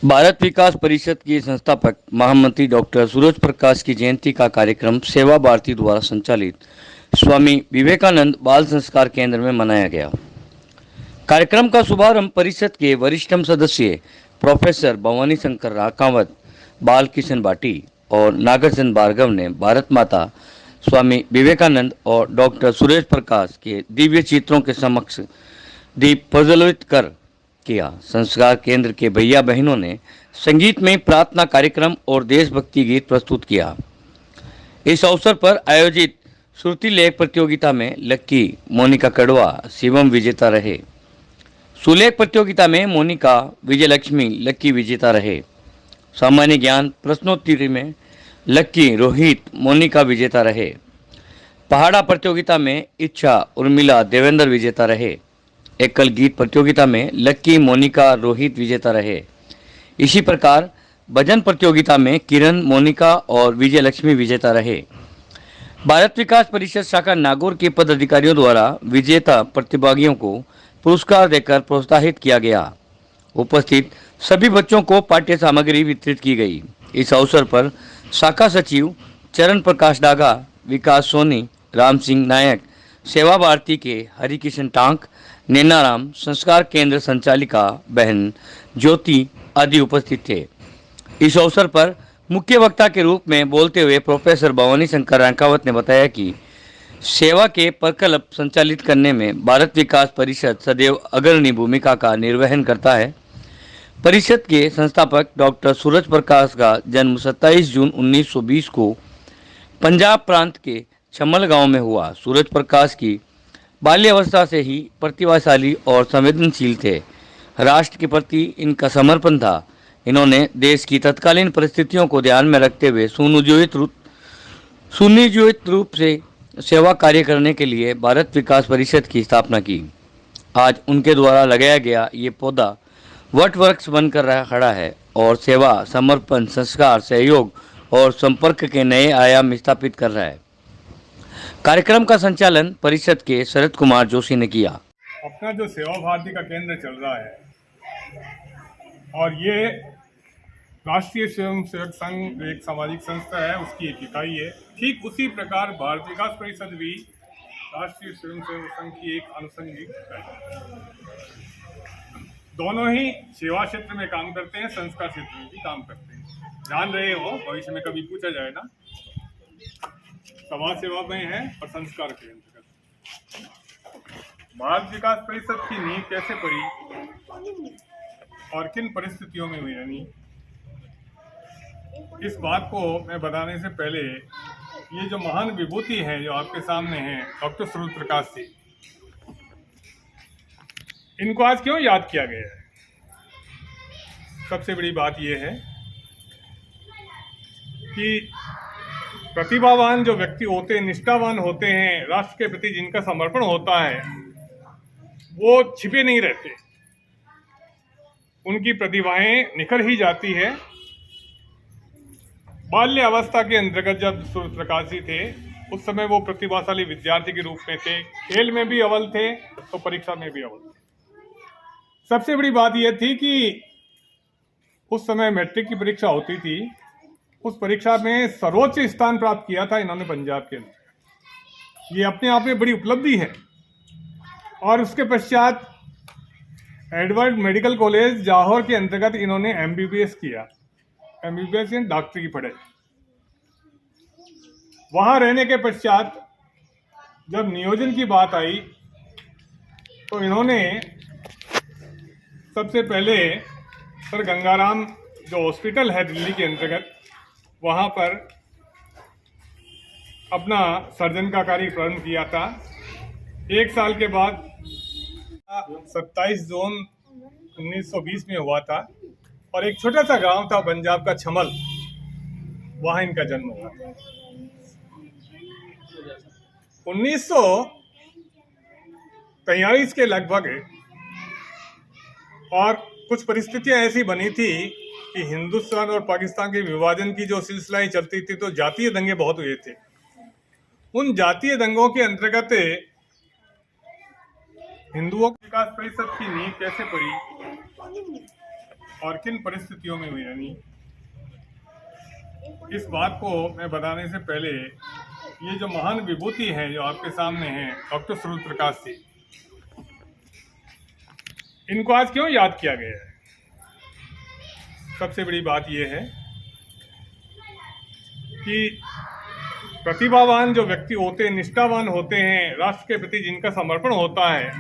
भारत विकास परिषद के संस्थापक महामंत्री डॉक्टर सूरज प्रकाश की जयंती का कार्यक्रम सेवा भारती द्वारा संचालित स्वामी विवेकानंद बाल संस्कार केंद्र में मनाया गया। कार्यक्रम का शुभारंभ परिषद के वरिष्ठतम सदस्य प्रोफेसर भवानी शंकर राकावत, बाल किशन भाटी और नागरचंद भार्गव ने भारत माता, स्वामी विवेकानंद और डॉक्टर सूरज प्रकाश के दिव्य चित्रों के समक्ष दीप प्रज्वलित कर किया। संस्कार केंद्र के भैया बहनों ने संगीतमय प्रार्थना कार्यक्रम और देशभक्ति गीत प्रस्तुत किया। इस अवसर पर आयोजित श्रुति लेख प्रतियोगिता में लक्की मोनिका कड़वा शिवम विजेता रहे। सुलेख प्रतियोगिता में मोनिका विजयलक्ष्मी लक्की विजेता रहे। सामान्य ज्ञान प्रश्नोत्तरी में लक्की रोहित मोनिका विजेता रहे। पहाड़ा प्रतियोगिता में इच्छा उर्मिला देवेंद्र विजेता रहे। एकल गीत प्रतियोगिता में लक्की मोनिका रोहित विजेता रहे। इसी प्रकार भजन प्रतियोगिता में किरण मोनिका और विजय लक्ष्मी विजेता रहे। भारत विकास परिषद शाखा नागौर के पदाधिकारियों द्वारा विजेता प्रतिभागियों को पुरस्कार देकर प्रोत्साहित किया गया। उपस्थित सभी बच्चों को पाठ्य सामग्री वितरित की गई। इस अवसर पर शाखा सचिव चरण प्रकाश डागा, विकास सोनी, राम सिंह नायक, सेवा भारती के हरिकिशन टांक, नैनाराम, संस्कार केंद्र संचालिका बहन ज्योति आदि उपस्थित थे। इस अवसर पर मुख्य वक्ता के रूप में बोलते हुए प्रोफेसर भवानी शंकर राकावत ने बताया कि सेवा के प्रकल्प संचालित करने में भारत विकास परिषद सदैव अग्रणी भूमिका का निर्वहन करता है। परिषद के संस्थापक डॉक्टर सूरज प्रकाश का जन्म 27 जून 1920 को पंजाब प्रांत के छमल गांव में हुआ। सूरज प्रकाश की बाल्यावस्था से ही प्रतिभाशाली और संवेदनशील थे। राष्ट्र के प्रति इनका समर्पण था। इन्होंने देश की तत्कालीन परिस्थितियों को ध्यान में रखते हुए सुनियोजित रूप से सेवा कार्य करने के लिए भारत विकास परिषद की स्थापना की। आज उनके द्वारा लगाया गया ये पौधा वट वृक्ष बनकर खड़ा है और सेवा, समर्पण, संस्कार, सहयोग और संपर्क के नए आयाम स्थापित कर रहा है। कार्यक्रम का संचालन परिषद के शरद कुमार जोशी ने किया। अपना जो सेवा भारती का केंद्र चल रहा है और ये राष्ट्रीय स्वयं सेवक संघ एक सामाजिक संस्था है, उसकी एक इकाई है। ठीक उसी प्रकार भारत विकास परिषद भी राष्ट्रीय स्वयं सेवक संघ की एक आनुषंगिक इकाई है। दोनों ही सेवा क्षेत्र में काम करते हैं, संस्कार क्षेत्र में भी काम करते हैं। जान रहे हो, भविष्य में कभी पूछा जाए ना, समाज सेवा में है और संस्कार के अंतर्गत। भारत विकास परिषद की नींव कैसे पड़ी और किन परिस्थितियों में हुई बनी, इस बात को मैं बताने से पहले ये जो महान विभूति है जो आपके सामने है, डॉक्टर सूरज प्रकाश जी, इनको आज क्यों याद किया गया है? सबसे बड़ी बात यह है कि प्रतिभावान जो व्यक्ति होते हैं, निष्ठावान होते हैं, राष्ट्र के प्रति जिनका समर्पण होता है, वो छिपे नहीं रहते। उनकी प्रतिभाएं निखर ही जाती है। बाल्य अवस्था के अंतर्गत जब सूरज प्रकाश जी थे, उस समय वो प्रतिभाशाली विद्यार्थी के रूप में थे। खेल में भी अव्वल थे तो परीक्षा में भी अव्वल थे। सबसे बड़ी बात यह थी कि उस समय मैट्रिक की परीक्षा होती थी। उस परीक्षा में सर्वोच्च स्थान प्राप्त किया था इन्होंने पंजाब के अंदर। ये अपने आप में बड़ी उपलब्धि है। और उसके पश्चात एडवर्ड मेडिकल कॉलेज लाहौर के अंतर्गत इन्होंने MBBS किया। MBBS यानी डॉक्टरी की पढ़ाई। वहाँ रहने के पश्चात जब नियोजन की बात आई तो इन्होंने सबसे पहले सर गंगाराम जो हॉस्पिटल है दिल्ली के अंतर्गत, वहाँ पर अपना सर्जन का कार्य प्रारंभ किया था। एक साल के बाद 27 जून 1920 में हुआ था और एक छोटा सा गांव था पंजाब का छमल, वहाँ इनका जन्म हुआ था। 1943 के लगभग और कुछ परिस्थितियां ऐसी बनी थी कि हिंदुस्तान और पाकिस्तान के विभाजन की जो सिलसिलाएं चलती थी तो जातीय दंगे बहुत हुए थे। उन जातीय दंगों के अंतर्गत हिंदुओं की विकास परिषद की नींव कैसे पड़ी और किन परिस्थितियों में हुई, यानी इस बात को मैं बताने से पहले ये जो महान विभूति है जो आपके सामने है डॉक्टर सूरज प्रकाश जी, इनको आज क्यों याद किया गया है? सबसे बड़ी बात यह है कि प्रतिभावान जो व्यक्ति होते हैं, निष्ठावान होते हैं, राष्ट्र के प्रति जिनका समर्पण होता है,